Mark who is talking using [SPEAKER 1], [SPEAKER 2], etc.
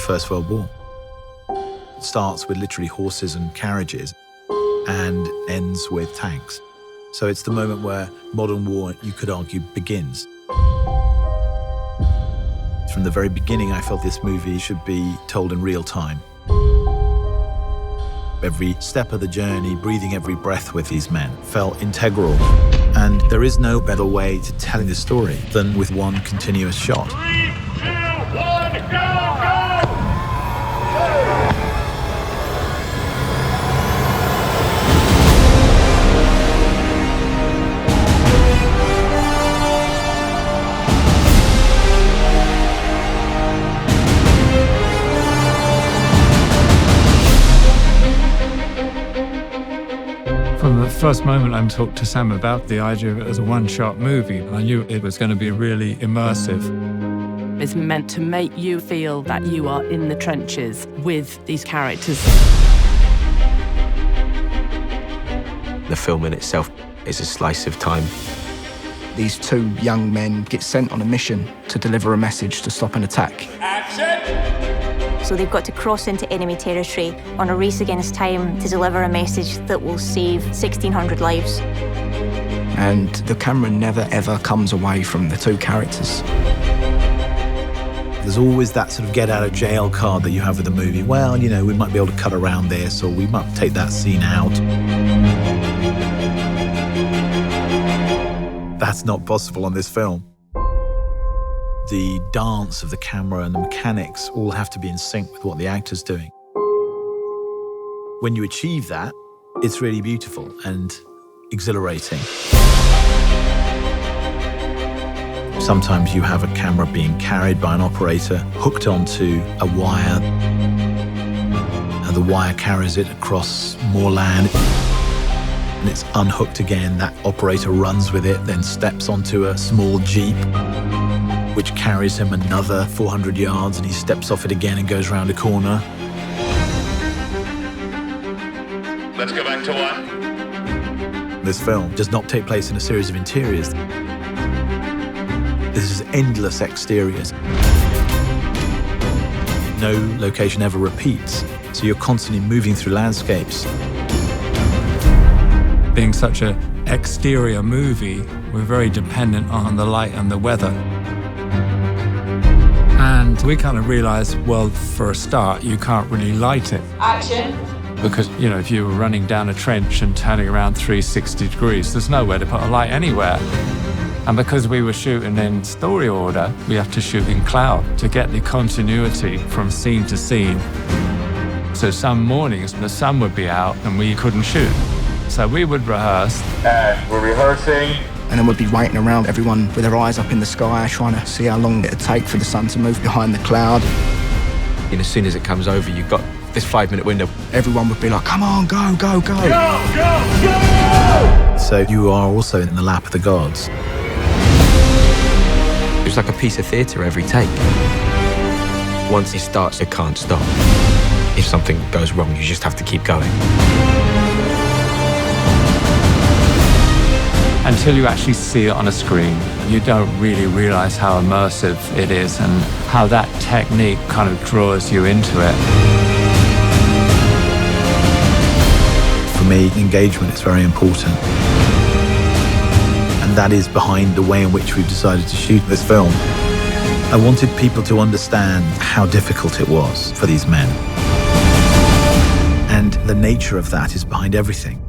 [SPEAKER 1] First World War. It starts with literally horses and carriages and ends with tanks. So it's the moment where modern war, you could argue, begins. From the very beginning, I felt this movie should be told in real time. Every step of the journey, breathing every breath with these men felt integral. And there is no better way to telling the story than with one continuous shot.
[SPEAKER 2] 3, 2, 1, go, go!
[SPEAKER 3] From the first moment I talked to Sam about the idea of it as a one-shot movie, I knew it was going to be really immersive.
[SPEAKER 4] It's meant to make you feel that you are in the trenches with these characters.
[SPEAKER 5] The film in itself is a slice of time.
[SPEAKER 6] These two young men get sent on a mission to deliver a message to stop an attack.
[SPEAKER 2] Action!
[SPEAKER 7] So they've got to cross into enemy territory on a race against time to deliver a message that will save 1,600 lives.
[SPEAKER 6] And the camera never ever comes away from the two characters.
[SPEAKER 1] There's always that sort of get out of jail card that you have with a movie. Well, you know, we might be able to cut around this, or we might take that scene out. That's not possible on this film. The dance of the camera and the mechanics all have to be in sync with what the actor's doing. When you achieve that, it's really beautiful and exhilarating. Sometimes you have a camera being carried by an operator, hooked onto a wire, and the wire carries it across more land, and it's unhooked again. That operator runs with it, then steps onto a small jeep, which carries him another 400 yards, and he steps off it again and goes round a corner.
[SPEAKER 2] Let's go back to one.
[SPEAKER 1] This film does not take place in a series of interiors. This is endless exteriors. No location ever repeats, so you're constantly moving through landscapes.
[SPEAKER 3] Being such an exterior movie, we're very dependent on the light and the weather. And we kind of realized, well, for a start, you can't really light it.
[SPEAKER 4] Action.
[SPEAKER 3] Because, you know, if you were running down a trench and turning around 360 degrees, there's nowhere to put a light anywhere. And because we were shooting in story order, we have to shoot in cloud to get the continuity from scene to scene. So some mornings the sun would be out and we couldn't shoot. So we would rehearse.
[SPEAKER 2] And we're rehearsing.
[SPEAKER 6] And then we'd be waiting around, everyone with their eyes up in the sky, trying to see how long it'd take for the sun to move behind the cloud.
[SPEAKER 5] And as soon as it comes over, you've got this 5-minute window.
[SPEAKER 6] Everyone would be like, come on, go, go, go.
[SPEAKER 2] Go, go, go!
[SPEAKER 1] So you are also in the lap of the gods.
[SPEAKER 5] It's like a piece of theatre every take. Once it starts, it can't stop. If something goes wrong, you just have to keep going.
[SPEAKER 3] Until you actually see it on a screen, you don't really realize how immersive it is and how that technique kind of draws you into it.
[SPEAKER 1] For me, engagement is very important. And that is behind the way in which we've decided to shoot this film. I wanted people to understand how difficult it was for these men. And the nature of that is behind everything.